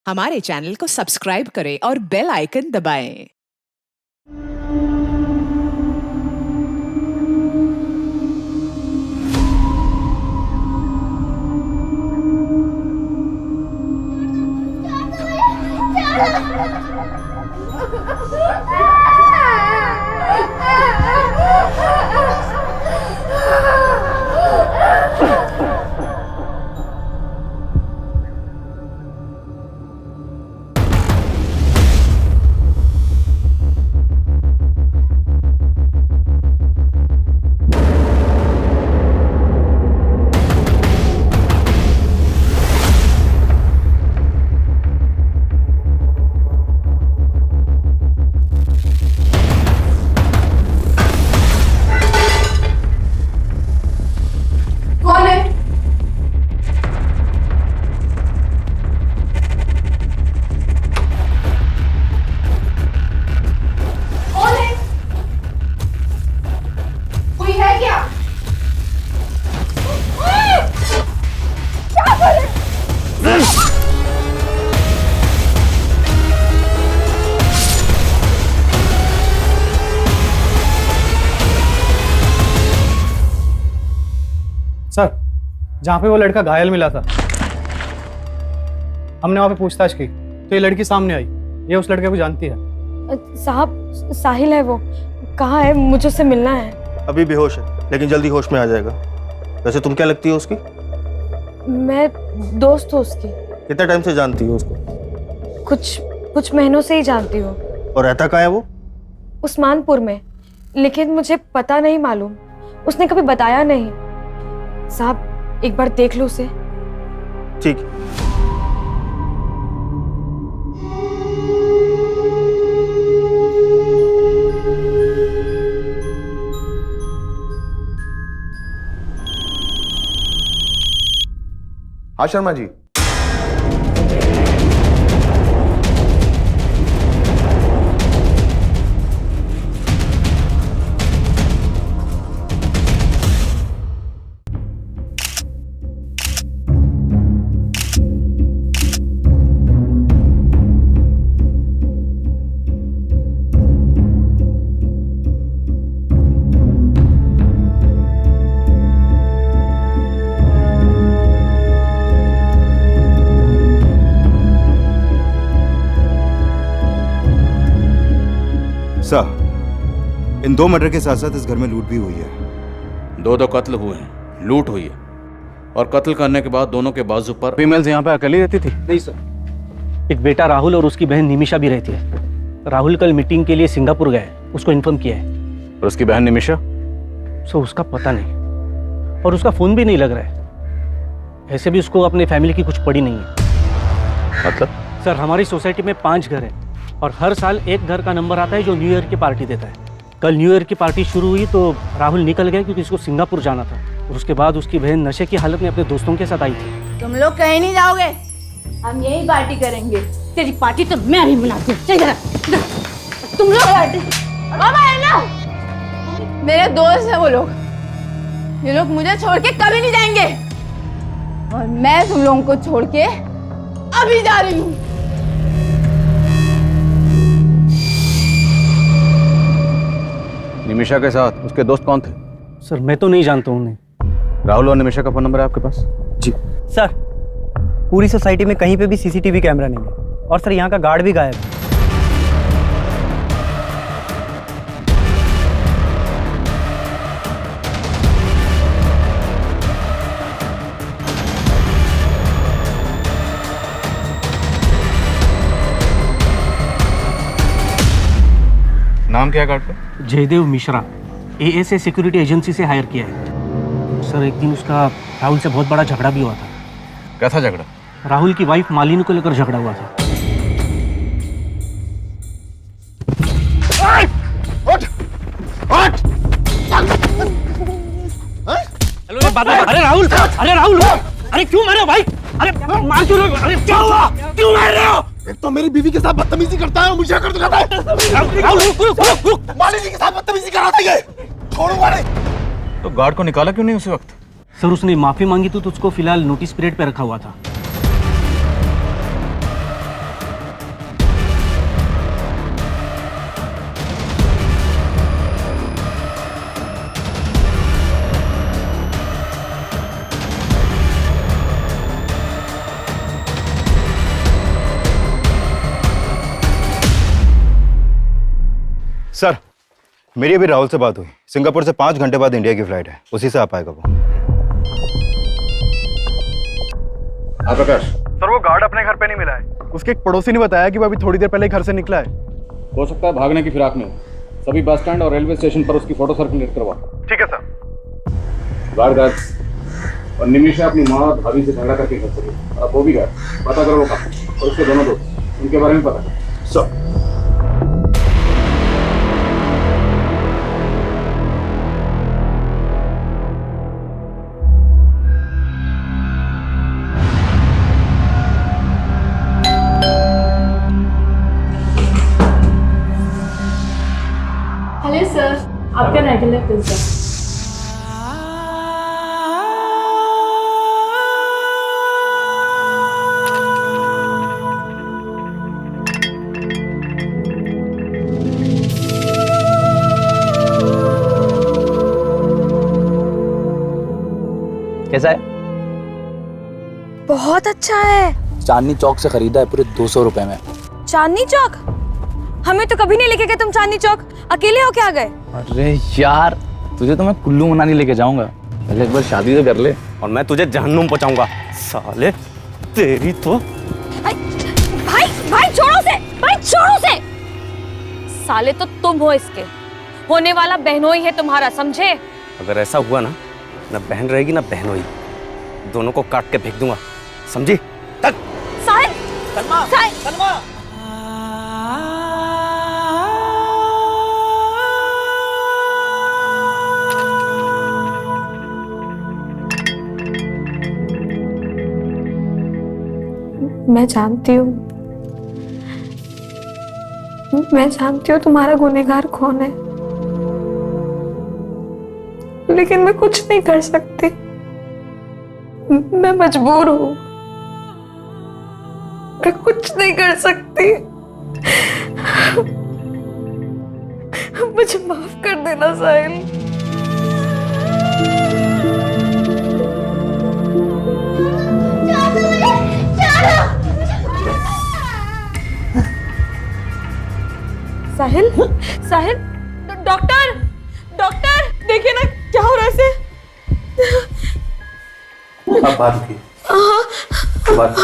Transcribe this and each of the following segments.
हमारे चैनल को सब्सक्राइब करें और बेल आइकन दबाएं। कौन है? कौन है? कोई है क्या? क्या कर रहे? सर, जहाँ पे वो लड़का घायल मिला था, हमने वहाँ पे पूछताछ की तो ये लड़की सामने आई। ये उस लड़के को जानती है। साहब, साहिल है वो। कहाँ है? मुझे उससे मिलना है। अभी बेहोश है लेकिन जल्दी होश में आ जाएगा। वैसे तुम क्या लगती हो उसकी? मैं दोस्त हूँ उसकी। कितने टाइम से जानती हो उसको? कुछ महीनों से ही जानती हूँ। और रहता कहाँ है वो? उस्मानपुर में, लेकिन मुझे पता नहीं मालूम। उसने कभी बताया नहीं। साहब, एक बार देख लो उसे। ठीक। हाँ शर्मा जी। सर, इन दो मर्डर के साथ साथ इस घर में लूट भी हुई है। दो कत्ल हुए हैं, लूट हुई है, और कत्ल करने के बाद दोनों के बाजू पर फीमेल्स यहाँ पे अकेली रहती थी? नहीं सर, एक बेटा राहुल और उसकी बहन निमिषा भी रहती है। राहुल कल मीटिंग के लिए सिंगापुर गए, उसको इन्फॉर्म किया है। और उसकी बहन निमिषा? सो उसका पता नहीं, और उसका फोन भी नहीं लग रहा है। ऐसे भी उसको अपने फैमिली की कुछ पड़ी नहीं है। मतलब? सर, हमारी सोसाइटी में 5 घर हैं और हर साल एक घर का नंबर आता है जो न्यू ईयर की पार्टी देता है। कल न्यू ईयर की पार्टी शुरू हुई तो राहुल निकल गया क्योंकि उसको सिंगापुर जाना था। और उसके बाद उसकी बहन नशे की हालत में अपने दोस्तों के साथ आई थी। तुम लोग कहीं नहीं जाओगे, हम यही पार्टी करेंगे। तेरी पार्टी तो मैं भी बुलाती हूँ। चल जरा, तुम लोग बाबा है ना, मेरे दोस्त है वो लोग। ये लोग मुझे छोड़ के कभी नहीं जाएंगे, और मैं तुम लोगों को छोड़ के अभी जा रही हूँ। निमिषा के साथ उसके दोस्त कौन थे? सर, मैं तो नहीं जानता हूँ उन्हें। राहुल और निमिषा का फोन नंबर है आपके पास? जी सर, पूरी सोसाइटी में कहीं पे भी सीसीटीवी कैमरा नहीं है, और सर यहाँ का गार्ड भी गायब है। नाम क्या है गार्ड का? Jaidev Mishra, ASA security agency से हायर किया है। सर, एक दिन उसका राहुल से बहुत बड़ा झगड़ा भी हुआ था। क्या था झगड़ा? राहुल की वाइफ मालिनी को लेकर झगड़ा हुआ था। अरे राहुल, अरे क्यों मारे हो भाई? अरे मार क्यों रहे हो? अरे क्या हुआ? क्यों मार रहे हो? एक तो मेरी बीवी के साथ बदतमीजी करता है और मुझे कर दिखाता है। राहुल, रुक। मालिनी के साथ बदतमीजी कराता है ये। छोड़ूंगा नहीं। तो गार्ड को निकाला क्यों नहीं उसी वक्त? सर, उसने माफी मांगी तो उसको फिलहाल नोटिस पीरियड पे रखा हुआ था। सर, मेरी अभी राहुल से बात हुई। सिंगापुर से 5 घंटे बाद इंडिया की फ्लाइट है, उसी से आ पाएगा वो। हाँ प्रकाश, सर वो गार्ड अपने घर पे नहीं मिला है। उसके एक पड़ोसी ने बताया कि वो अभी थोड़ी देर पहले घर से निकला है। हो सकता है भागने की फिराक में हो। सभी बस स्टैंड और रेलवे स्टेशन पर उसकी फोटो सर्कुलेट करवा। ठीक है सर। गार्ड और निमिषा अपनी माँ और भाभी से झगड़ा करके घर से गई। अब वो भी गए, पता करो वो कहाँ और उसके दोनों दोस्त, उनके बारे में पता करो। सर हेलो सर, आपका रेगुलर पिज्जा। कैसा है? बहुत अच्छा है। चांदनी चौक से खरीदा है, पूरे 200 रुपए में। चांदनी चौक? हमें तो कभी नहीं लेके गए तुम चांदनी चौक। अकेले हो क्या गए? अरे यार, तुझे तो मैं कुल्लू मनाली लेके जाऊंगा, पहले एक बार शादी तो कर ले। और मैं तुझे जहन्नुम पहुंचाऊंगा साले, तेरी तो। भाई भाई छोड़ो से, भाई छोड़ो से। साले तो तुम हो इसके, होने वाला बहनोई है तुम्हारा, समझे? अगर ऐसा हुआ ना बहन रहेगी ना बहनोई, दोनों को काट के फेंक दूंगा, समझी? तक साहिल, साहिल। मैं जानती हूँ तुम्हारा गुनहगार कौन है, लेकिन मैं कुछ नहीं कर सकती। मैं मजबूर हूँ, मैं कुछ नहीं कर सकती। मुझे माफ कर देना साहिल। साहिल, साहिल, डॉक्टर, डॉक्टर, देखिए ना क्या हो रहा है इसे। अब बात की बात।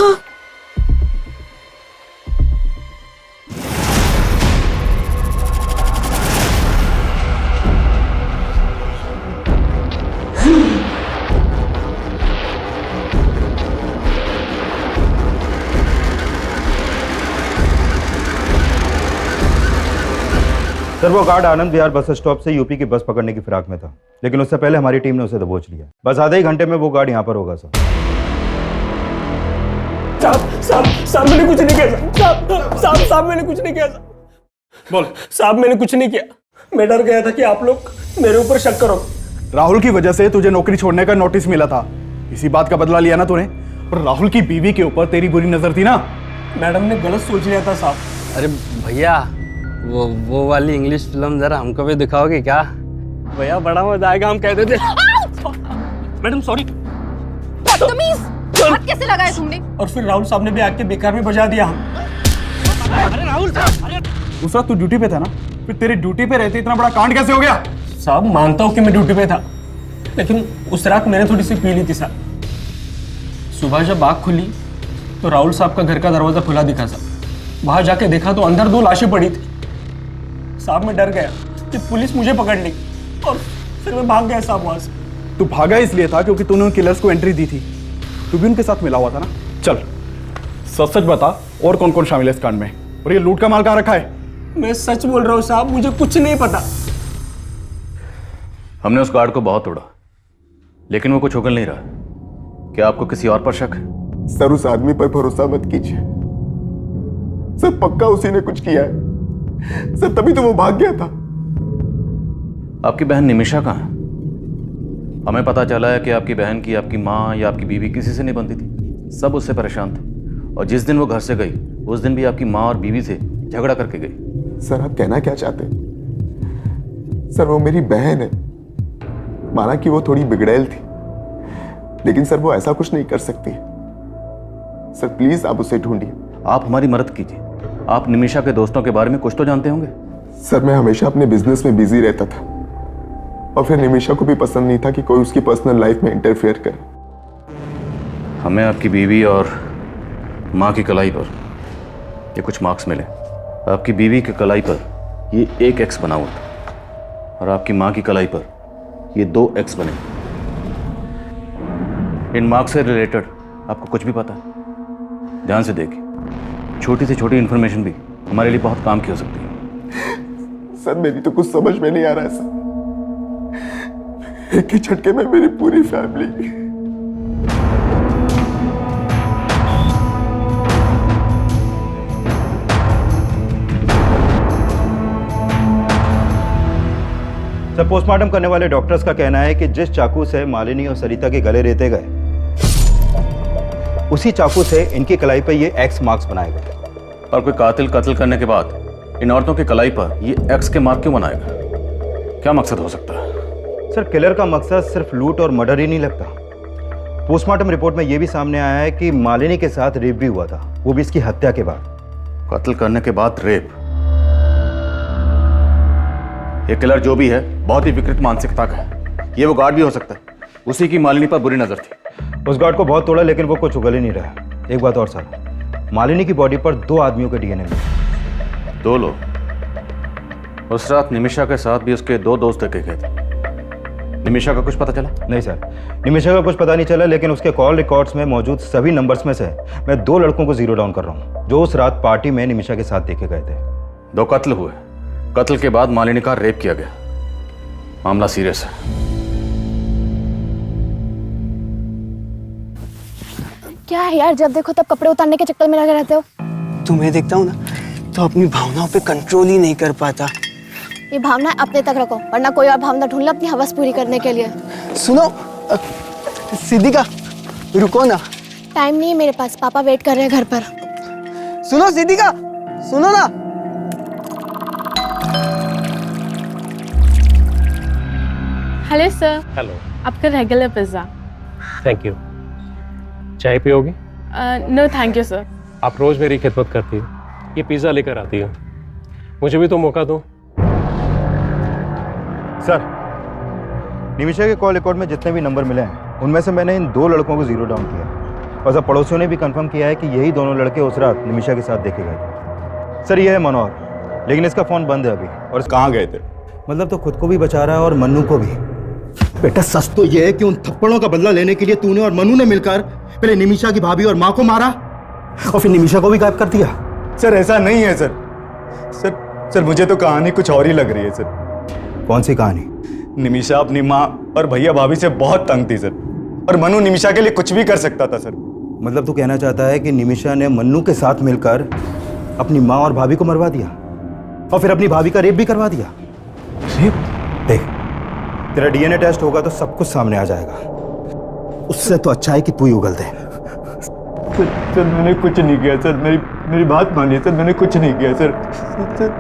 सर, वो guard Anand Vihar bus stop से यूपी की बस पकड़ने की फिराक में था, लेकिन उससे पहले हमारी टीम ने उसे दबोच लिया। बस आधे ही घंटे में वो गार्ड यहाँ पर होगा सर। साहब मैंने कुछ नहीं किया। साहब मैंने कुछ नहीं किया। बोल साहब, मैंने कुछ नहीं किया। मैं डर गया था कि आप लोग मेरे ऊपर शक करो। राहुल की वजह से तुझे नौकरी छोड़ने का नोटिस मिला था, इसी बात का बदला लिया ना तूने। और राहुल की बीवी के ऊपर तेरी बुरी नजर थी ना। मैडम ने गलत सोच लिया था साहब। अरे भैया, वो वाली इंग्लिश फिल्म जरा हमको भी दिखाओगे क्या? भैया बड़ा मजा आएगा, हम कहते थे। Madam sorry. बदतमीज, हाथ कैसे लगाए तुमने? और फिर राहुल साहब ने भी आके बेकार में बजा दिया हम। अरे राहुल साहब, उस वक्त तू ड्यूटी पे था ना, फिर तेरी ड्यूटी पे रहते इतना बड़ा कांड कैसे हो गया? साहब मानता हूँ कि मैं ड्यूटी पे था, लेकिन उस रात मैंने थोड़ी सी पी ली थी साहब। सुबह जब आँख खुली तो राहुल साहब का घर का दरवाजा खुला दिखा साहब। वहां जाके देखा तो अंदर 2 लाशें पड़ी थी साहब। मैं डर गया कि पुलिस मुझे पकड़ ली और फिर मैं भाग गया साहब वहां से। तू भागा इसलिए था क्योंकि तूने उन किलर्स को एंट्री दी थी। तू भी उनके साथ मिला हुआ था ना। चल सच सच बता, और कौन कौन शामिल है इस कांड में, और ये लूट का माल कहाँ रखा है? मैं सच बोल रहा हूँ साहब, मुझे कुछ नहीं पता। हमने उस गार्ड को बहुत तोड़ा, लेकिन वो कुछ उगल नहीं रहा। क्या आपको किसी और पर शक है? सर उस आदमी पर भरोसा मत कीजिए सर, पक्का उसी ने कुछ किया है सर, तभी तो वो भाग गया था। आपकी बहन निमिषा कहाँ है? हमें पता चला है कि आपकी बहन की आपकी माँ या आपकी बीवी किसी से नहीं बनती थी, सब उससे परेशान थे। और जिस दिन वो घर से गई उस दिन भी आपकी माँ और बीवी से झगड़ा करके गई। सर आप कहना क्या चाहते हैं? सर वो मेरी बहन है, माना कि वो थोड़ी बिगड़ैल थी, लेकिन सर वो ऐसा कुछ नहीं कर सकती। सर प्लीज आप उसे ढूंढिए। आप हमारी मदद कीजिए, आप निमिषा के दोस्तों के बारे में कुछ तो जानते होंगे। सर मैं हमेशा अपने बिजनेस में बिजी रहता था और फिर निमिषा को भी पसंद नहीं था कि कोई उसकी पर्सनल लाइफ में इंटरफेयर करे। हमें आपकी बीवी और माँ की कलाई पर ये कुछ मार्क्स मिले। आपकी बीवी की कलाई पर ये 1 एक्स बना हुआ था और आपकी माँ की कलाई पर ये 2 एक्स बने। इन मार्क्स से रिलेटेड आपको कुछ भी पता है? ध्यान से देखिए, छोटी से छोटी इंफॉर्मेशन भी हमारे लिए बहुत काम की हो सकती है। सर मेरी तो कुछ समझ में नहीं आ रहा है सर। एक ही झटके में मेरी पूरी फैमिली। सर पोस्टमार्टम करने वाले डॉक्टर्स का कहना है कि जिस चाकू से मालिनी और सरिता के गले रेते गए, उसी चाकू से इनकी कलाई पर ये एक्स मार्क्स बनाए गए। और कोई कातिल कत्ल करने के बाद इन औरतों की कलाई पर ये एक्स के मार्क क्यों बनाएगा? क्या मकसद हो सकता है? सर किलर का मकसद सिर्फ लूट और मर्डर ही नहीं लगता। पोस्टमार्टम रिपोर्ट में यह भी सामने आया है कि मालिनी के साथ रेप भी हुआ था, वो भी इसकी हत्या के बाद। कत्ल करने के बाद रेप? ये किलर जो भी है बहुत ही विकृत मानसिकता का है। ये वो गार्ड भी हो सकता है, उसी की मालिनी पर बुरी नजर थी। उस गार्ड को बहुत तोड़ा लेकिन वो कुछ उगल ही नहीं रहा। एक बात और सर, मालिनी की बॉडी पर 2 आदमियों के डीएनए मिले। 2 लोग? उस रात निमिषा के साथ भी उसके 2 दोस्त देखे गए थे। निमिषा का कुछ पता चला? नहीं सर, निमिषा का कुछ पता नहीं चला, लेकिन उसके कॉल रिकॉर्ड्स में मौजूद सभी नंबर्स में से मैं 2 लड़कों को जीरो डाउन कर रहा हूँ जो उस रात पार्टी में निमिषा के साथ देखे गए थे। 2 कत्ल हुए, कत्ल के बाद मालिनी का रेप किया गया। मामला सीरियस है। क्या है यार, जब देखो तब कपड़े उतारने के चक्कर में लगे रहते हो। तुम्हें देखता हूँ ना तो अपनी भावनाओं पे कंट्रोल ही नहीं कर पाता। ये भावना अपने तक रखो, वरना कोई और भावना ढूंढ लो अपनी हवस पूरी करने के लिए। सुनो सिद्धिका, रुको ना। टाइम नहीं है मेरे पास, पापा वेट कर रहे हैं घर पर। सुनो सिद्धिका, सुनो ना। Hello sir. हेलो। आपका रेगुलर पिज्जा। Thank you. चाय पियोगी? No thank you sir. आप रोज मेरी खिदमत करती हो, ये पिज्जा लेकर आती हो, मुझे भी तो मौका दो। सर निमिषा के कॉल रिकॉर्ड में जितने भी नंबर मिले हैं उनमें से मैंने इन 2 लड़कों को जीरो डाउन किया और सब पड़ोसियों ने भी कंफर्म किया है कि यही दोनों लड़के उस रात निमिषा के साथ देखे गए थे। सर ये है मनोहर, लेकिन इसका फोन बंद है अभी। और कहाँ गए थे? मतलब तो खुद को भी बचा रहा है और मन्नू को भी। बेटा सच तो ये है कि उन थप्पड़ों का बदला लेने के लिए तूने और मनु ने मिलकर पहले निमिषा की भाभी और माँ को मारा और फिर निमिषा को भी गायब कर दिया। सर ऐसा नहीं है सर। सर मुझे तो कहानी कुछ और ही लग रही है सर। कौन सी कहानी? निमिषा अपनी माँ और भैया भाभी से बहुत तंग थी सर, और मनु निमिषा के लिए कुछ भी कर सकता था सर। मतलब तू कहना चाहता है कि निमिषा ने मन्नू के साथ मिलकर अपनी माँ और भाभी को मरवा दिया और फिर अपनी भाभी का रेप भी करवा दिया? रेप? देख तेरा डीएनए टेस्ट होगा तो सब कुछ सामने आ जाएगा। उससे तो अच्छा है कि तू ही उगल दे। सर मैंने कुछ नहीं किया सर, मेरी बात मानिए सर, मैंने कुछ नहीं किया सर।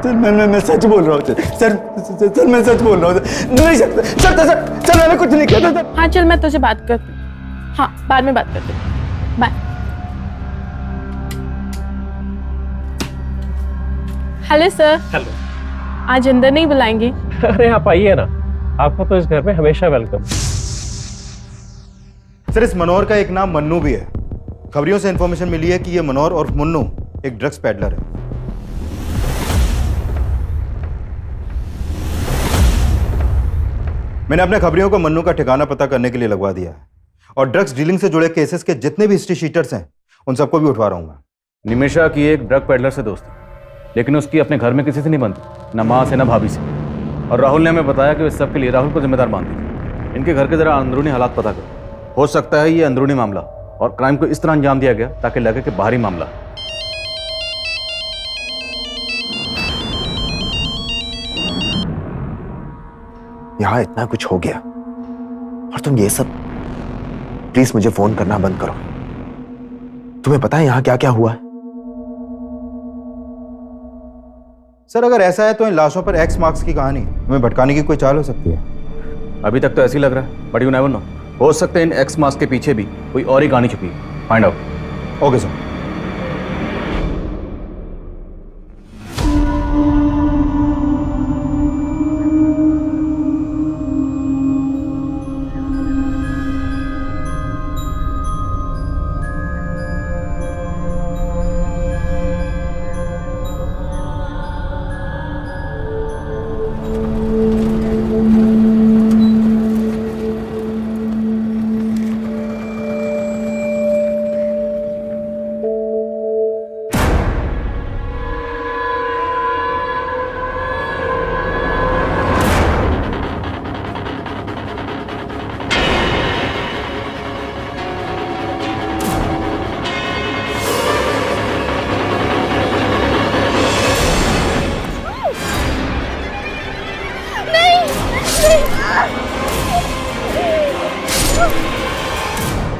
सर मैं सच बोल रहा हूँ सर मैं सच बोल रहा हूँ सर। नहीं सर मैंने कुछ नहीं किया सर। हाँ चल, मैं तुझे बात करती हूँ। हाँ बाद में बात करती हूँ, बाय। Hello sir. हेलो। आज अंदर नहीं बुलाएंगे? अरे आप आइए ना, आपका तो इस घर में हमेशा वेलकम। सर इस मनोहर का एक नाम मन्नू भी है। खबरियों से इंफॉर्मेशन मिली है कि ये मनोहर और मुन्नू एक ड्रग्स पैडलर है। मैंने अपने खबरियों को मन्नू का ठिकाना पता करने के लिए लगवा दिया है और ड्रग्स डीलिंग से जुड़े केसेस के जितने भी हिस्ट्री शीटर्स हैं उन सबको भी उठवा रहा हूँ। निमिषा की एक ड्रग पेडलर से दोस्ती, लेकिन उसकी अपने घर में किसी से नहीं बनती, ना माँ से ना भाभी से। और राहुल ने हमें बताया कि वे सब के लिए राहुल को जिम्मेदार मानती थी। इनके घर के जरा अंदरूनी हालात पता करो, हो सकता है ये अंदरूनी मामला और क्राइम को इस तरह अंजाम दिया गया ताकि लगे कि बाहरी मामला। यहां इतना कुछ हो गया और तुम ये सब, प्लीज मुझे फोन करना बंद करो। तुम्हें पता है यहां क्या क्या हुआ है? सर अगर ऐसा है तो इन लाशों पर एक्स मार्क्स की कहानी हमें भटकाने की कोई चाल हो सकती है। अभी तक तो ऐसे ही लग रहा है, बट यू नेवर नो, हो सकता है इन एक्स मार्क्स के पीछे भी कोई और ही कहानी छुपी है। Find out. Okay sir.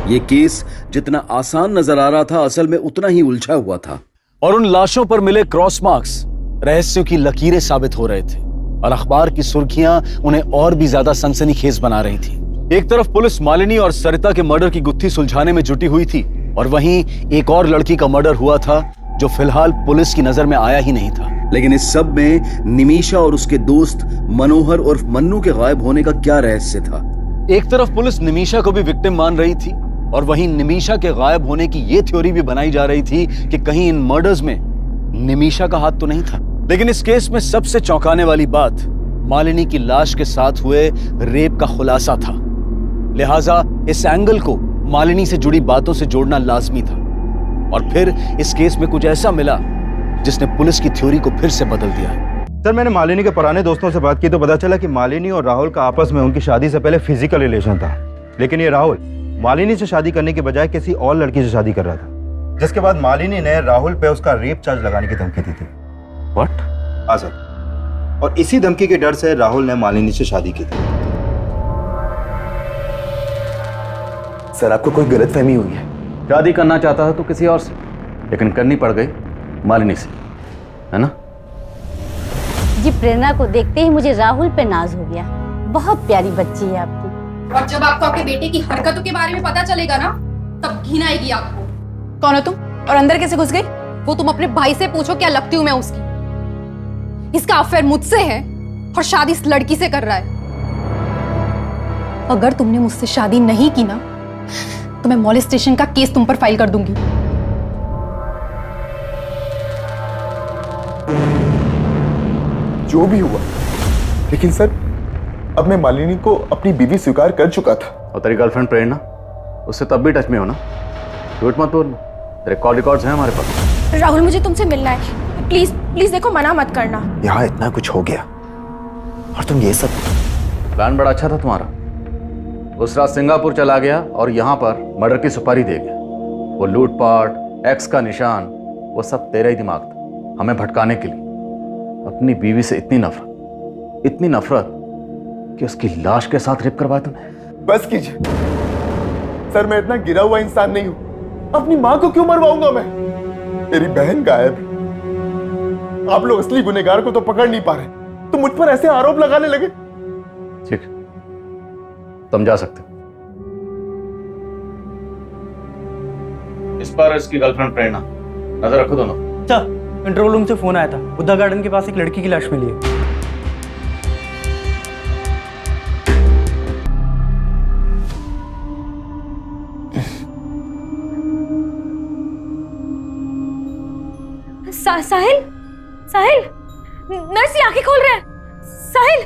ये केस जितना आसान नजर आ रहा था असल में उतना ही उलझा हुआ था। और उन लाशों पर मिले क्रॉस मार्क्स रहस्यों की लकीरें साबित हो रहे थे और अखबार की सुर्खियां उन्हें और भी ज्यादा सनसनीखेज बना रही थी। एक तरफ पुलिस मालिनी और सरिता के मर्डर की गुत्थी सुलझाने में जुटी हुई थी और वहीं एक और लड़की का मर्डर हुआ था जो फिलहाल पुलिस की नजर में आया ही नहीं था। लेकिन इस सब में निमिषा और उसके दोस्त मनोहर और मन्नू के गायब होने का क्या रहस्य था? एक तरफ पुलिस निमिषा को भी विक्टिम मान रही थी और वहीं निमिषा के गायब होने की यह थ्योरी भी बनाई जा रही थी कि कहीं इन मर्डर्स में निमिषा का हाथ तो नहीं था। लेकिन इस केस में सबसे चौंकाने वाली बात मालिनी की लाश के साथ हुए रेप का खुलासा था। लिहाजा इस एंगल को मालिनी से जुड़ी बातों से जोड़ना लाजमी था। और फिर इस केस में कुछ ऐसा मिला जिसने पुलिस की थ्योरी को फिर से बदल दिया। सर, मैंने मालिनी के पुराने दोस्तों से बात की तो पता चला कि मालिनी और राहुल का आपस में उनकी शादी से पहले फिजिकल रिलेशन था। लेकिन ये राहुल मालिनी से शादी करने के बजाय किसी और लड़की से शादी कर रहा था, जिसके बाद मालिनी ने राहुल पे उसका रेप चार्ज लगाने की धमकी दी थी। व्हाट? हाँ सर, और इसी धमकी के डर से राहुल ने मालिनी से शादी की थी। सर, आपको कोई गलतफहमी हुई है। शादी करना चाहता था तो किसी और से, लेकिन करनी पड़ गई मालिनी से, है ना? जी, प्रेरणा को देखते ही मुझे राहुल पे नाज हो गया। बहुत प्यारी बच्ची है आपकी। और जब आपको आपके बेटे की हरकतों के बारे में पता चलेगा ना, तब घिन आएगी आपको। कौन हो तुम और अंदर कैसे घुस गई? वो तुम अपने भाई से पूछो क्या लगती हूँ मैं उसकी। इसका अफेयर मुझसे है और शादी इस लड़की से कर रहा है। अगर तुमने मुझसे शादी नहीं की ना तो मैं मॉलेस्टेशन का केस तुम पर फाइल कर दूंगी। जो भी हुआ, लेकिन सर अब मैं मालिनी को अपनी बीवी स्वीकार कर चुका था। और तेरी गर्लफ्रेंड प्रेरणा, उससे तब भी टच में हो ना? झूठ मत बोलना, तेरे कॉल रिकॉर्ड्स हैं हमारे पास। राहुल, मुझे तुमसे मिलना है। प्लीज प्लीज देखो, मना मत करना। यहाँ इतना कुछ हो गया और तुम ये सब। प्लान बड़ा अच्छा था तुम्हारा। उस रात सिंगापुर चला गया और यहाँ पर मर्डर की सुपारी दे गया। वो लूटपाट, एक्स का निशान, वो सब तेरा ही दिमाग था, हमें भटकाने के लिए। अपनी बीवी से इतनी नफरत कि उसकी लाश के साथ रेप करवाया तुमने। बस कीजिए सर, मैं इतना गिरा हुआ इंसान नहीं हूं। अपनी मां को क्यों मरवाऊंगा मैं? मेरी बहन गायब है। आप लोग असली गुनहगार को तो पकड़ नहीं पा रहे, तो मुझ पर ऐसे आरोप लगाने लगे। ठीक, तुम जा सकते। इस पर इसकी गर्लफ्रेंड प्रेरणा, नजर रखो दोनों। अच्छा, कंट्रोल रूम से फोन आया था, बुद्धा गार्डन के पास एक लड़की की लाश मिली है। साहिल, साहिल, नर्स ये आंखें खोल रहे हैं। साहिल,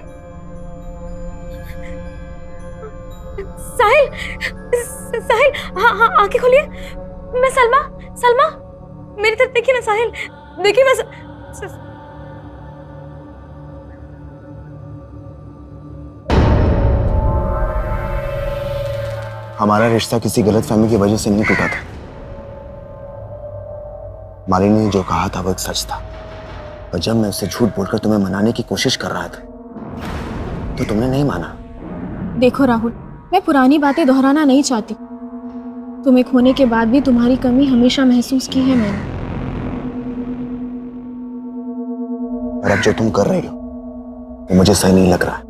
साहिल, साहिल, हाँ हाँ आंखें खोलिए। मैं सलमा, सलमा, मेरी तरफ देखिए ना साहिल, देखिए मैं हमारा रिश्ता किसी गलतफहमी की वजह से नहीं टूटा था। मालिनी ने जो कहा था वो एक सच था, और जब मैं उससे झूठ बोलकर तुम्हें मनाने की कोशिश कर रहा था तो तुमने नहीं माना। देखो राहुल, मैं पुरानी बातें दोहराना नहीं चाहती। तुम्हें खोने के बाद भी तुम्हारी कमी हमेशा महसूस की है मैंने। और अब जो तुम कर रही हो वो मुझे सही नहीं लग रहा।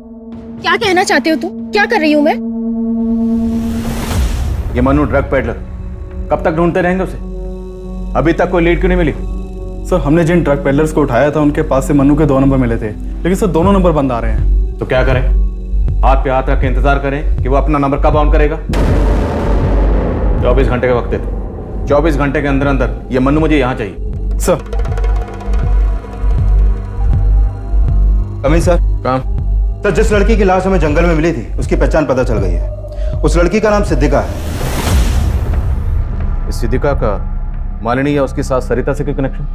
क्या कहना चाहते हो तुम? क्या कर रही हूँ मैं? ये मनु ड्रग पेडलर, कब तक ढूंढते रहेंगे उसे? अभी तक कोई लीड क्यों नहीं मिली? सर, हमने जिन ड्रग पेडलर्स को उठाया था उनके पास से मनु के 2 नंबर मिले थे, लेकिन सर दोनों नंबर बंद आ रहे हैं। तो क्या करें? हाथ पे हाथ रख के इंतजार करें कि वो अपना नंबर कब ऑन करेगा? 24 घंटे का वक्त देते। 24 घंटे के अंदर अंदर ये मनु मुझे यहाँ चाहिए। सर। Coming sir. काम? सर, जिस लड़की की लाश हमें जंगल में मिली थी उसकी पहचान पता चल गई है। उस लड़की का नाम सिद्धिका है। इस सिद्धिका का मालिनी या उसकी सास सरिता से कोई कनेक्शन?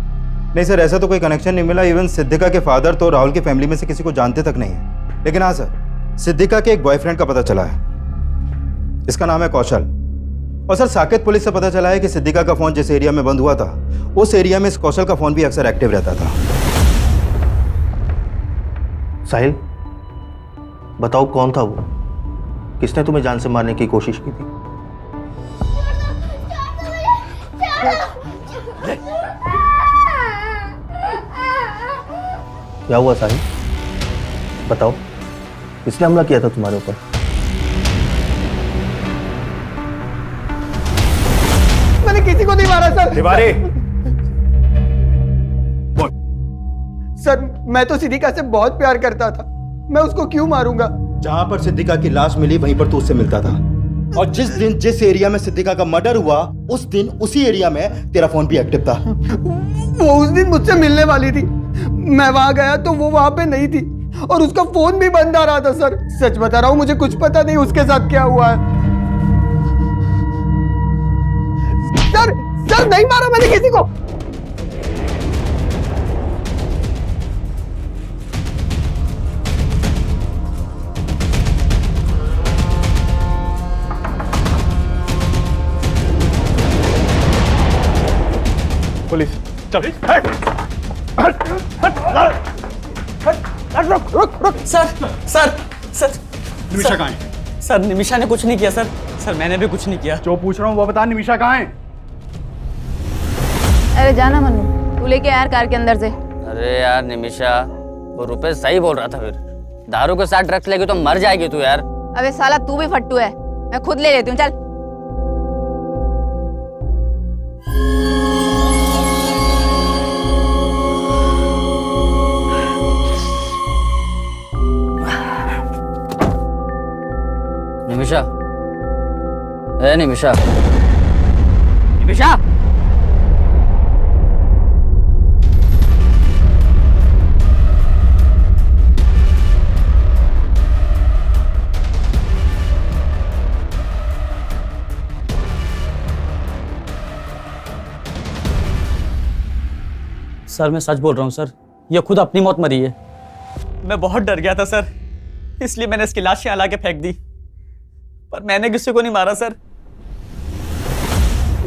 नहीं सर, ऐसा तो कोई कनेक्शन नहीं मिला। इवन सिद्धिका के फादर तो राहुल की फैमिली में से किसी को जानते तक नहीं है। लेकिन हाँ सर, सिद्धिका के एक बॉयफ्रेंड का पता चला है। इसका नाम है कौशल। और सर, साकेत पुलिस से पता चला है कि सिद्धिका का फोन जिस एरिया में बंद हुआ था उस एरिया में इस कौशल का फोन भी अक्सर एक्टिव रहता था। साहिल, बताओ कौन था वो? किसने तुम्हें जान से मारने की कोशिश की थी? क्या हुआ साहिल? बताओ, किसने हमला किया था तुम्हारे ऊपर? मैंने किसी को नहीं मारा सर। तिवारी, सर मैं तो सिद्दीका से बहुत प्यार करता था, मैं उसको क्यों मारूंगा? जहां पर सिद्दीका की लाश मिली वहीं पर तू उससे मिलता था, और जिस दिन जिस एरिया में सिद्दीका का मर्डर हुआ उस दिन उसी एरिया में तेरा फोन भी एक्टिव था। वो उस दिन मुझसे मिलने वाली थी, मैं वहां गया तो वो वहां पे नहीं थी और उसका फोन भी बंद आ रहा था। सर सच बता रहा हूं, मुझे कुछ पता नहीं उसके साथ क्या हुआ है। सर नहीं मारा मैंने किसी को। पुलिस चल। रुक सर सर सर निमिषा कहाँ है? सर निमिषा ने कुछ नहीं किया सर। सर मैंने भी कुछ नहीं किया। जो पूछ रहा हूँ वो बता, निमिषा कहाँ है? अरे जाना मनु, तू लेके यार कार के अंदर से। अरे यार निमिषा, वो रुपए सही बोल रहा था। फिर दारू के साथ ड्रग्स लेगी तो मर जाएगी तू यार। अबे साला तू भी फट्टू है, मैं खुद ले लेती हूँ, चल। निमिषा, ए निमिषा, निमिषा, सर मैं सच बोल रहा हूँ सर, ये खुद अपनी मौत मरी है। मैं बहुत डर गया था सर, इसलिए मैंने इसकी लाश यहाँ ला के फेंक दी, पर मैंने किसी को नहीं मारा सर।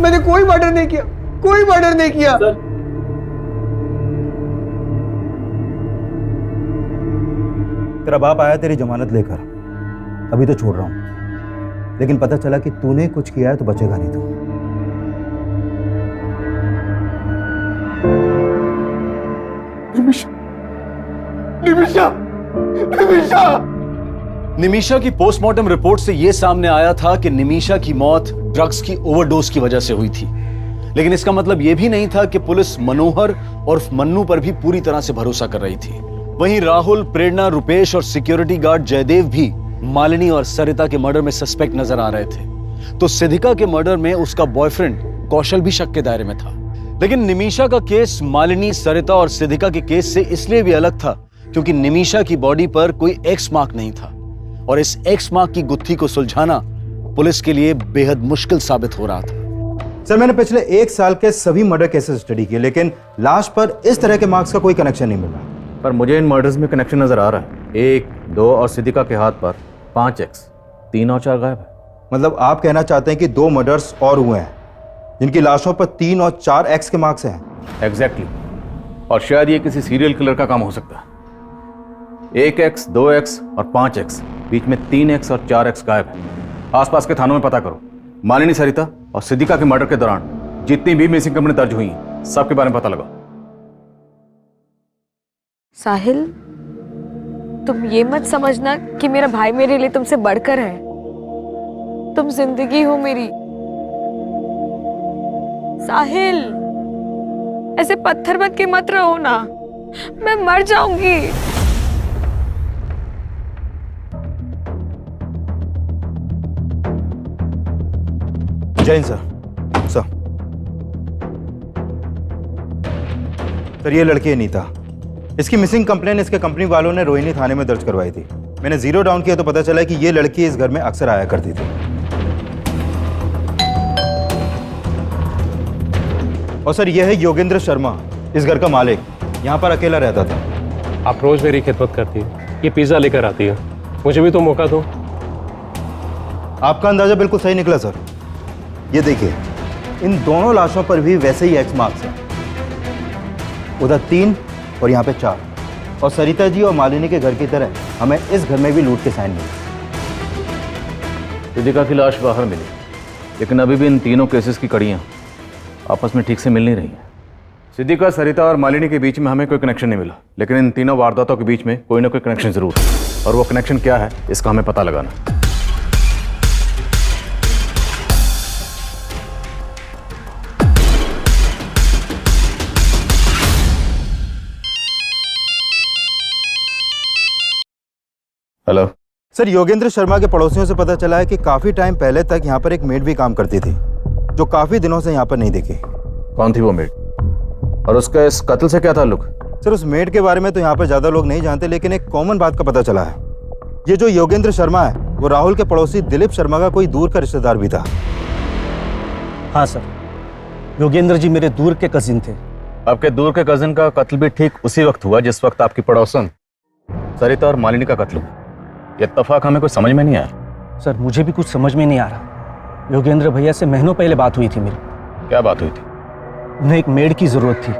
मैंने कोई मर्डर नहीं किया, कोई मर्डर नहीं किया। तेरा बाप आया तेरी जमानत लेकर, अभी तो छोड़ रहा हूं, लेकिन पता चला कि तूने कुछ किया है तो बचेगा नहीं तू। निमिषा, निमिषा। निमिषा की पोस्टमार्टम रिपोर्ट से यह सामने आया था कि निमिषा की मौत ड्रग्स की ओवरडोज की वजह से हुई थी, लेकिन इसका मतलब यह भी नहीं था कि पुलिस मनोहर और मन्नू पर भी पूरी तरह से भरोसा कर रही थी। वहीं राहुल, प्रेरणा, रुपेश और सिक्योरिटी गार्ड जयदेव भी मालिनी और सरिता के मर्डर में सस्पेक्ट नजर आ रहे थे। तो सिद्दीका के मर्डर में उसका बॉयफ्रेंड कौशल भी शक के दायरे में था। लेकिन निमिषा का केस मालिनी, सरिता और सिद्दीका के केस से इसलिए भी अलग था क्योंकि निमिषा की बॉडी पर कोई एक्स मार्क नहीं था, और इस एक्स मार्क की गुत्थी को सुलझाना पुलिस के लिए बेहद मुश्किल साबित हो रहा था। सर मैंने पिछले 1 साल के सभी मर्डर केसेस स्टडी किए, लेकिन लाश पर इस तरह के मार्क्स का कोई कनेक्शन नहीं मिल रहा। पर मुझे इन मर्डर्स में कनेक्शन नजर आ रहा है। 1, 2 और सिद्दीका के हाथ पर 5x, 3 और 4 गायब है। मतलब आप कहना चाहते हैं कि 2 मर्डर्स और हुए हैं जिनकी लाशों पर 3 और 4 एक्स के मार्क्स हैं? एग्जैक्टली। और शायद ये किसी सीरियल किलर का काम हो सकता है। 1x, 2x और 5x, बीच में 3x और 4x गायब है। आसपास के थानों में पता करो। मालिनी, सरिता और सिद्दीका के मर्डर के दौरान जितनी भी मिसिंग कंप्लेंट दर्ज हुई हैं, सबके बारे में पता लगाओ। साहिल, तुम ये मत समझना कि मेरा भाई मेरे लिए तुमसे बढ़कर है। तुम जिंदगी हो मेरी। साहिल, ऐसे पत्थर बन के मत रहो ना, मैं मर जाऊंगी। जैन सर, सर ये लड़की नीता, इसकी मिसिंग कंप्लेंट इसके कंपनी वालों ने रोहिणी थाने में दर्ज करवाई थी। मैंने जीरो डाउन किया तो पता चला कि ये लड़की इस घर में अक्सर आया करती थी। और सर यह है योगेंद्र शर्मा, इस घर का मालिक, यहाँ पर अकेला रहता था। आप रोज मेरी खिदमत करती है, ये पिज्जा लेकर आती है, मुझे भी तो मौका दो। आपका अंदाजा बिल्कुल सही निकला सर। ये देखिए, इन दोनों लाशों पर भी वैसे ही एक्स मार्क्स हैं। उधर 3 और यहाँ पे 4। और सरिता जी और मालिनी के घर की तरह हमें इस घर में भी लूट के साइन मिले। सिद्दीका की लाश बाहर मिली, लेकिन अभी भी इन तीनों केसेस की कड़ियाँ आपस में ठीक से मिल नहीं रही हैं। सिद्दीका, सरिता और मालिनी के बीच में हमें कोई कनेक्शन नहीं मिला, लेकिन इन तीनों वारदातों के बीच में कोई ना कोई कनेक्शन जरूर है, और वो कनेक्शन क्या है इसका हमें पता लगाना। हेलो सर, योगेंद्र शर्मा के पड़ोसियों से पता चला है कि काफी टाइम पहले तक यहाँ पर एक मेड भी काम करती थी, जो काफी दिनों से यहाँ पर नहीं दिखी। कौन थी वो मेड, और उसका इस कत्ल से क्या ताल्लुक? सर, उस मेड के बारे में तो यहाँ पर ज्यादा लोग नहीं जानते, लेकिन एक कॉमन बात का पता चला है। ये जो योगेंद्र शर्मा है वो राहुल के पड़ोसी दिलीप शर्मा का कोई दूर का रिश्तेदार भी था। हाँ सर, योगेंद्र जी मेरे दूर के कजिन थे। आपके दूर के कजिन का कत्ल भी ठीक उसी वक्त हुआ जिस वक्त आपकी पड़ोसन सरिता और मालिनी का कत्ल हुआ। ये इत्तेफाक हमें कुछ समझ में नहीं आया। सर, मुझे भी कुछ समझ में नहीं आ रहा। योगेंद्र भैया से महीनों पहले बात हुई थी मेरी। क्या बात हुई थी? उन्हें एक मेड की ज़रूरत थी।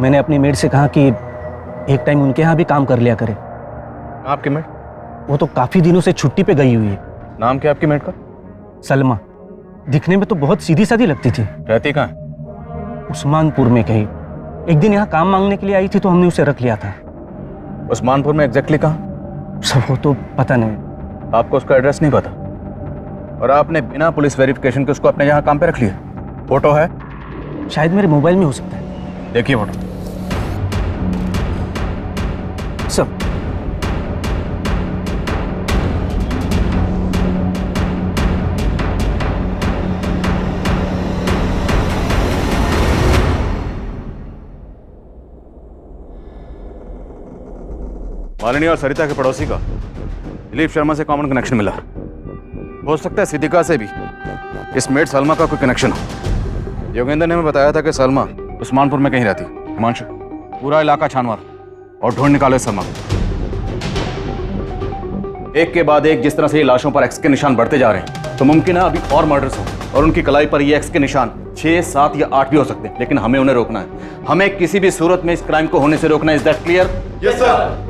मैंने अपनी मेड से कहा कि एक टाइम उनके यहाँ भी काम कर लिया करे। आपकी मेड? वो तो काफ़ी दिनों से छुट्टी पे गई हुई है। नाम क्या आपकी मेड का? सलमा। दिखने में तो बहुत सीधी सादी लगती थी। रहती कहाँ है? उस्मानपुर में कहीं। एक दिन यहाँ काम मांगने के लिए आई थी तो हमने उसे रख लिया था। उस्मानपुर में एग्जैक्टली कहाँ? सब वो तो पता नहीं। आपको उसका एड्रेस नहीं पता, और आपने बिना पुलिस वेरिफिकेशन के उसको अपने यहाँ काम पे रख लिया? फोटो है? शायद मेरे मोबाइल में हो सकता है। देखिए फोटो। सब मालिनी और सरिता के पड़ोसी का दिलीप शर्मा से कॉमन कनेक्शन मिला। हो सकता है सिद्दीका से भी इस मेड सलमा का कोई कनेक्शन हो। योगेंद्र ने हमें बताया था कि सलमा उस्मानपुर में कहीं रहती। हिमांशु, पूरा इलाका छान मार और ढूंढ निकालो इस सलमा को। एक के बाद एक जिस तरह से ये लाशों पर एक्स के निशान बढ़ते जा रहे हैं, तो मुमकिन है अभी और मर्डर्स हो, और उनकी कलाई पर ये एक्स के निशान 6, 7 या 8 भी हो सकते हैं, लेकिन हमें उन्हें रोकना है। हमें किसी भी सूरत में इस क्राइम को होने से रोकना है। Is that clear? Yes sir.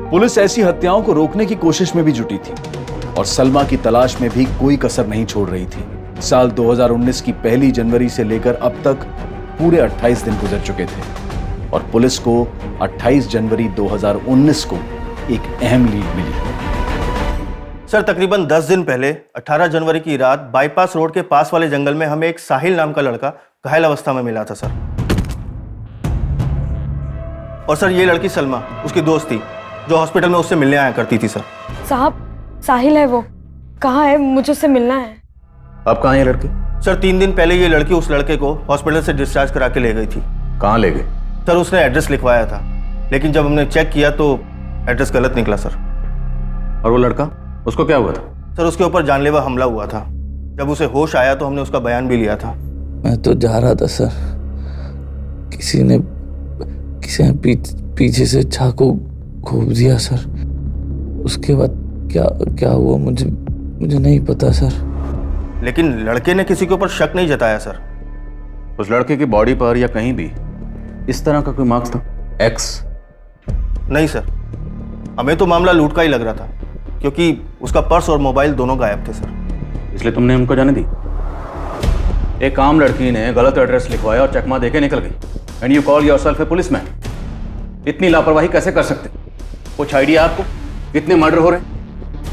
Police ऐसी हत्याओं को रोकने की कोशिश में भी जुटी थी और सलमा की तलाश में भी कोई कसर नहीं छोड़ रही थी। साल 2019 की 1 जनवरी से लेकर अब तक पूरे 28 दिन गुजर चुके थे और पुलिस को 28 जनवरी 2019 को एक अहम लीड मिली। सर, तकरीबन 10 दिन पहले 18 जनवरी की रात बाईपास रोड के पास वाले जंगल में हमें एक साहिल नाम का लड़का घायल अवस्था में मिला था सर। और सर, ये लड़की सलमा उसकी दोस्त थी जो हॉस्पिटल में उससे मिलने आया करती थी सर। साहब, साहिल है वो। कहाँ है? मुझे उससे मिलना है। आप कहाँ है लड़के? सर, 3 दिन पहले ये लड़की उस लड़के को हॉस्पिटल से डिस्चार्ज करा के ले गई थी। कहाँ ले गए? सर, उसने एड्रेस लिखवाया था, लेकिन जब हमने चेक किया तो एड्रेस गलत निकला सर। और वो लड़का, उसको क्या हुआ था? सर, उसके ऊपर जानलेवा हमला हुआ था। जब उसे होश आया तो हमने उसका बयान भी लिया था। मैं तो जा रहा था सर, किसी ने पीछे से चाकू घोंप दिया सर। उसके बाद क्या हुआ मुझे नहीं पता सर। लेकिन लड़के ने किसी के ऊपर शक नहीं जताया सर। उस लड़के की बॉडी पर या कहीं भी इस तरह का कोई मार्क्स था? एक्स? नहीं सर, हमें तो मामला लूट का ही लग रहा था, क्योंकि उसका पर्स और मोबाइल दोनों गायब थे सर। इसलिए तुमने उनको जाने दी? एक आम लड़की ने गलत एड्रेस लिखवाया और चकमा देके निकल गई, and you call yourself A policeman. इतनी लापरवाही कैसे कर सकते? कुछ आइडिया आपको? कितने मर्डर हो रहे हैं?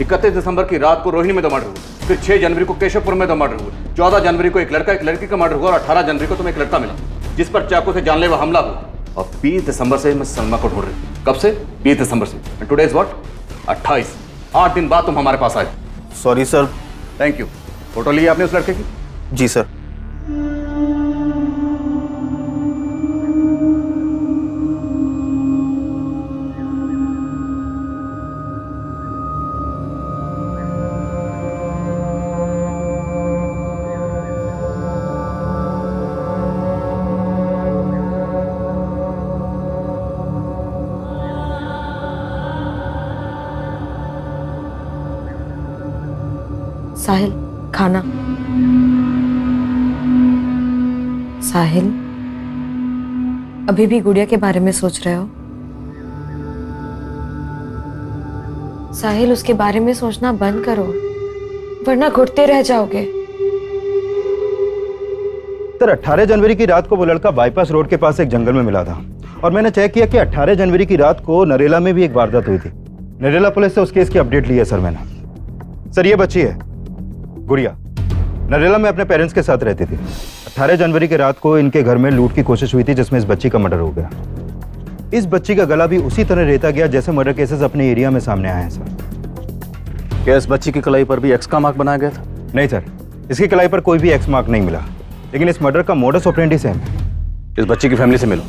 31 दिसंबर की रात को रोहिणी में 2 मर्डर हुए, फिर 6 जनवरी को केशवपुर में 2 मर्डर हुए, 14 जनवरी को एक लड़का एक लड़की का मर्डर हुआ, और 18 जनवरी को तुम्हें एक लड़का मिला जिस पर चाकू से जानलेवा हमला हुआ। और 20 दिसंबर से मैं सलमा को ढूंढ रही हूँ। कब से? 20 दिसंबर से। And today is what? 28। 8 दिन बाद तुम हमारे पास आए। Sorry sir. Thank you. Photo ली आपने उस लड़के की? जी सर। साहिल, खाना। साहिल, अभी भी गुड़िया के बारे में सोच रहे हो? साहिल, उसके बारे में सोचना बंद करो, वरना घुटते रह जाओगे। सर 18 जनवरी की रात को वो लड़का बाईपास रोड के पास एक जंगल में मिला था और मैंने चेक किया कि 18 जनवरी की रात को नरेला में भी एक वारदात हुई थी। नरेला पुलिस से उस केस की अपडेट ली है सर मैंने। सर ये बच्ची है गुड़िया, नरेला में अपने पेरेंट्स के साथ रहती थी। 18 जनवरी की रात को इनके घर में लूट की कोशिश हुई थी जिसमें इस बच्ची का मर्डर हो गया। इस बच्ची का गला भी उसी तरह रेता गया जैसे मर्डर केसेस अपने एरिया में सामने आए हैं सर। क्या इस बच्ची की कलाई पर भी एक्स का मार्क बनाया गया था? नहीं सर, इसकी कलाई पर कोई भी एक्स मार्क नहीं मिला, लेकिन इस मर्डर का मोडस ऑपरेंडी सेम है। इस बच्ची की फैमिली से मिलो,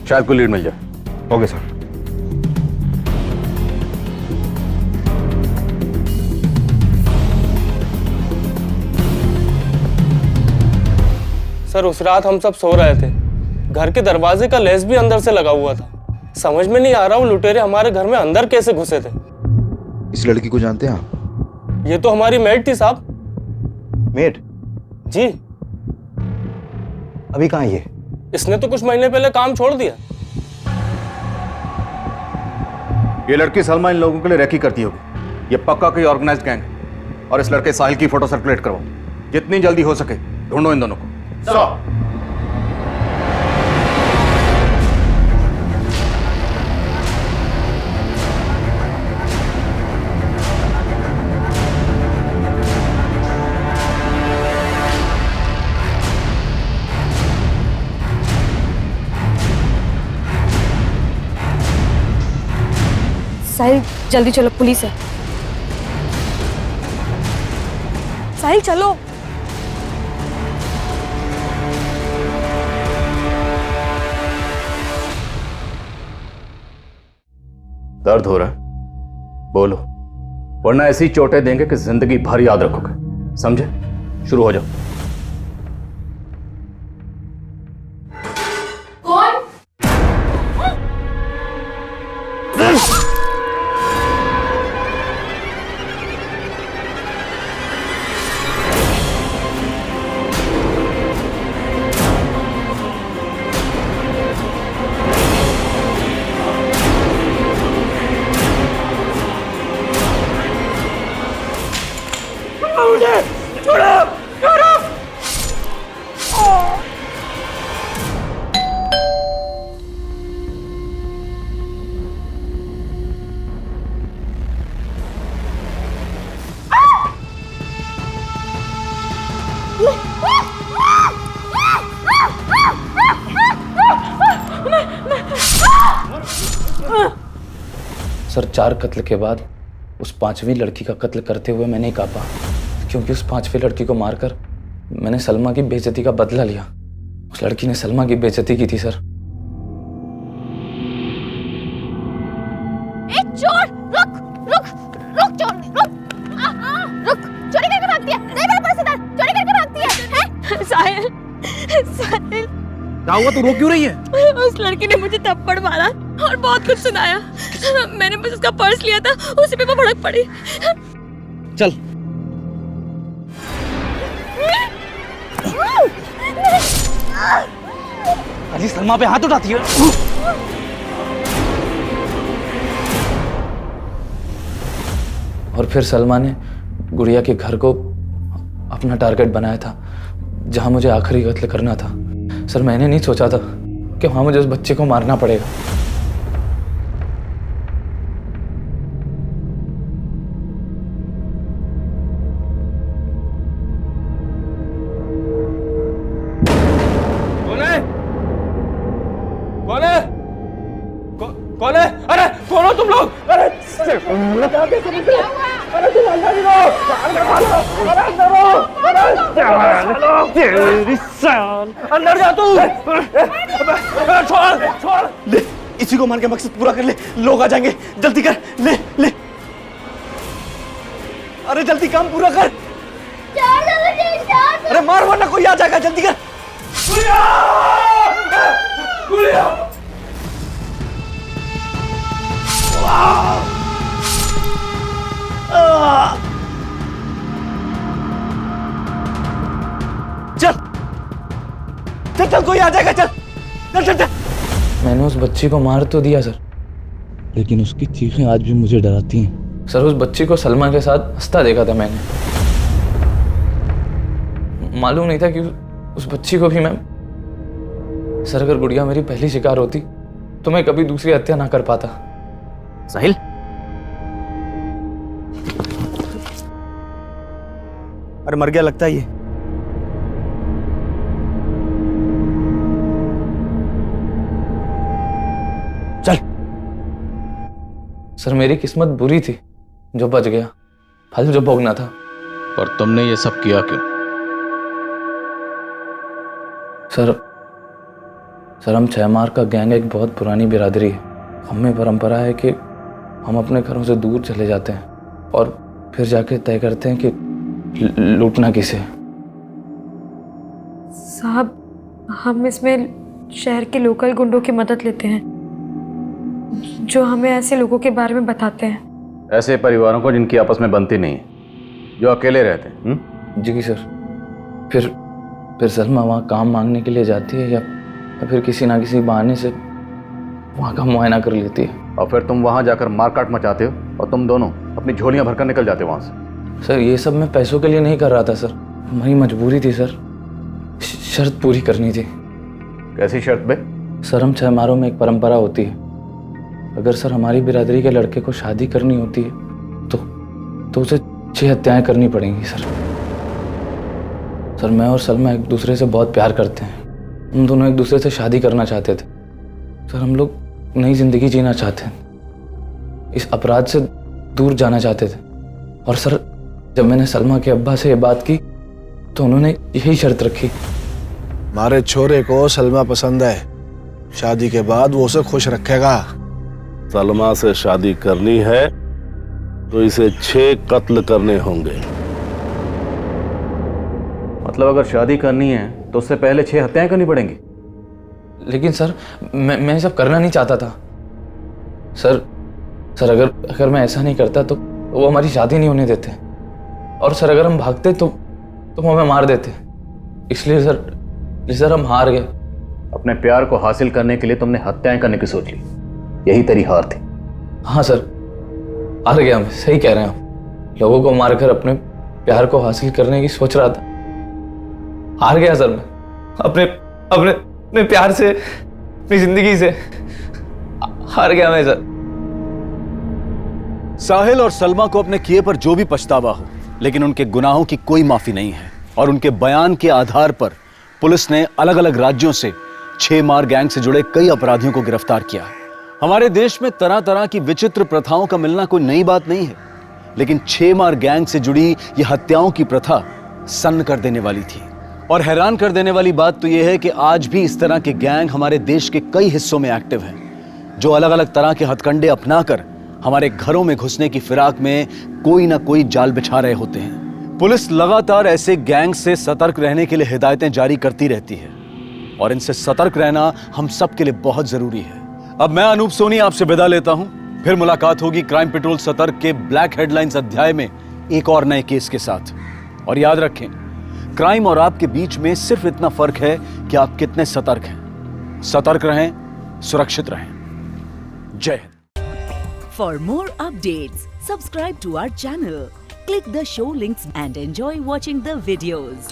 शायद कोई लीड मिल जाए। Okay sir. सर उस रात हम सब सो रहे थे, घर के दरवाजे का लेस भी अंदर से लगा हुआ था। समझ में नहीं आ रहा वो लुटेरे हमारे घर में अंदर कैसे घुसे थे। इस लड़की को जानते हैं आप? ये तो हमारी मेड थी साहब। मेड? जी। अभी कहाँ ये? इसने तो कुछ महीने पहले काम छोड़ दिया। ये लड़की सलमा इन लोगों के लिए रैकी करती होगी। ये पक्का कोई ऑर्गेनाइज्ड गैंग है। और इस लड़के साहिल की फोटो सर्कुलेट करवाओ, जितनी जल्दी हो सके ढूंढो इन दोनों को। साहिल जल्दी चलो, पुलिस है। साहिल चलो। दर्द हो रहा है? बोलो, वरना ऐसी चोटें देंगे कि जिंदगी भर याद रखोगे। समझे? शुरू हो जाओ। कौन? सर 4 कत्ल के बाद उस 5वीं लड़की का कत्ल करते हुए मैं नहीं कांपा, क्योंकि उस 5वीं लड़की को मारकर मैंने सलमा की बेइज्जती का बदला लिया। उस लड़की ने सलमा की बेइज्जती की थी सर। ए चोर, रुक रुक रुक चोर, रुक चोरी करके भागती है। नहीं मेरा पर्स इधर, चोरी करके भागती है। साहिल साहिल क्या हुआ? तू रो क्यों रही है? उस लड़की ने मुझे थप्पड़ मारा और बहुत कुछ सुनाया। मैंने बस उसका पर्स लिया था, उसी पे वो भड़क पड़ी। चल अजी, सलमा पे हाथ उठाती है। और फिर सलमा ने गुड़िया के घर को अपना टारगेट बनाया था, जहां मुझे आखिरी कत्ल करना था। सर मैंने नहीं सोचा था कि वहां मुझे उस बच्चे को मारना पड़ेगा। कौन है? कौन है? अरे कौन हो तुम लोग? अरे अरे तुम अंदर ही रहो। अरे अंदर रहो। तेरी साल अंदर जा तू। छोड़ छोड़। ले, इसी को मार के मकसद पूरा कर ले, लोग आ जाएंगे। जल्दी कर, ले ले। अरे जल्दी काम पूरा कर। अरे मार वरना कोई आ जाएगा, जल्दी कर। चल चल चल, कोई आ जाएगा। चल चल चल चल। मैंने उस बच्ची को मार तो दिया सर, लेकिन उसकी चीखें आज भी मुझे डराती हैं। सर उस बच्ची को सलमा के साथ हंसता देखा था मैंने। मालूम नहीं था कि उस बच्ची को भी मैं, सर अगर गुड़िया मेरी पहली शिकार होती तो मैं कभी दूसरी हत्या ना कर पाता। साहिल, अरे मर गया लगता है ये। चल। सर मेरी किस्मत बुरी थी जो बच गया, फल जो भोगना था। पर तुमने ये सब किया क्यों? सर हम 6 मार का गैंग एक बहुत पुरानी बिरादरी है। हमें परंपरा है कि हम अपने घरों से दूर चले जाते हैं और फिर जाके तय करते हैं कि लूटना किसे। साहब हम इसमें शहर के लोकल गुंडों की मदद लेते हैं जो हमें ऐसे लोगों के बारे में बताते हैं। ऐसे परिवारों को जिनकी आपस में बनती नहीं है, जो अकेले रहते हैं। जी सर। फिर सलमा वहाँ काम मांगने के लिए जाती है या फिर किसी ना किसी बहाने से वहाँ का मुआयना कर लेती है। और फिर तुम वहाँ जाकर मारकाट मचाते हो और तुम दोनों अपनी झोलियाँ भरकर निकल जाते हो वहाँ से। सर ये सब मैं पैसों के लिए नहीं कर रहा था सर, हमारी मजबूरी थी सर, शर्त पूरी करनी थी। कैसी शर्त बे? सर हम 6 मारों में एक परंपरा होती है, अगर सर हमारी बिरादरी के लड़के को शादी करनी होती है तो उसे 6 हत्याएं करनी पड़ेंगी सर मैं और सलमा एक दूसरे से बहुत प्यार करते हैं, हम दोनों एक दूसरे से शादी करना चाहते थे सर। हम लोग नई जिंदगी जीना चाहते हैं, इस अपराध से दूर जाना चाहते थे। और सर जब मैंने सलमा के अब्बा से ये बात की तो उन्होंने यही शर्त रखी। हमारे छोरे को सलमा पसंद है, शादी के बाद वो उसे खुश रखेगा। सलमा से शादी करनी है तो इसे 6 कत्ल करने होंगे। मतलब अगर शादी करनी है तो उससे पहले 6 हत्याएं करनी पड़ेंगी। लेकिन सर मैं सब करना नहीं चाहता था सर अगर मैं ऐसा नहीं करता तो वो हमारी शादी नहीं होने देते, और सर अगर हम भागते तो वो हमें मार देते। इसलिए सर हम हार गए। अपने प्यार को हासिल करने के लिए तुमने हत्याएं करने की सोच ली, यही तेरी हार थी। हाँ सर हार गया मैं, सही कह रहे हैं आप। लोगों को मारकर अपने प्यार को हासिल करने की सोच रहा था, हार गया सर मैं अपने प्यार से, अपनी जिंदगी से हार गया मैं सर। साहिल और सलमा को अपने किए पर जो भी पछतावा हो, लेकिन उनके गुनाहों की कोई माफी नहीं है और उनके बयान के आधार पर पुलिस ने अलग अलग राज्यों से 6 मार गैंग से जुड़े कई अपराधियों को गिरफ्तार किया है। हमारे देश में तरह तरह की विचित्र प्रथाओं का मिलना कोई नई बात नहीं है, लेकिन 6 मार गैंग से जुड़ी यह हत्याओं की प्रथा सन्न कर देने वाली थी। और हैरान कर देने वाली बात तो यह है कि आज भी इस तरह के गैंग हमारे देश के कई हिस्सों में एक्टिव हैं, जो अलग अलग तरह के हथकंडे अपनाकर हमारे घरों में घुसने की फिराक में कोई ना कोई जाल बिछा रहे होते हैं। पुलिस लगातार ऐसे गैंग से सतर्क रहने के लिए हिदायतें जारी करती रहती है और इनसे सतर्क रहना हम सब के लिए बहुत जरूरी है। अब मैं अनूप सोनी आपसे विदा लेता हूं, फिर मुलाकात होगी क्राइम पेट्रोल सतर्क के ब्लैक हेडलाइंस अध्याय में एक और नए केस के साथ। और याद रखें, क्राइम और आपके बीच में सिर्फ इतना फर्क है कि आप कितने सतर्क हैं। सतर्क रहें, सुरक्षित रहें। जय Hind. For more updates, subscribe to our channel, click the show links and enjoy watching the videos.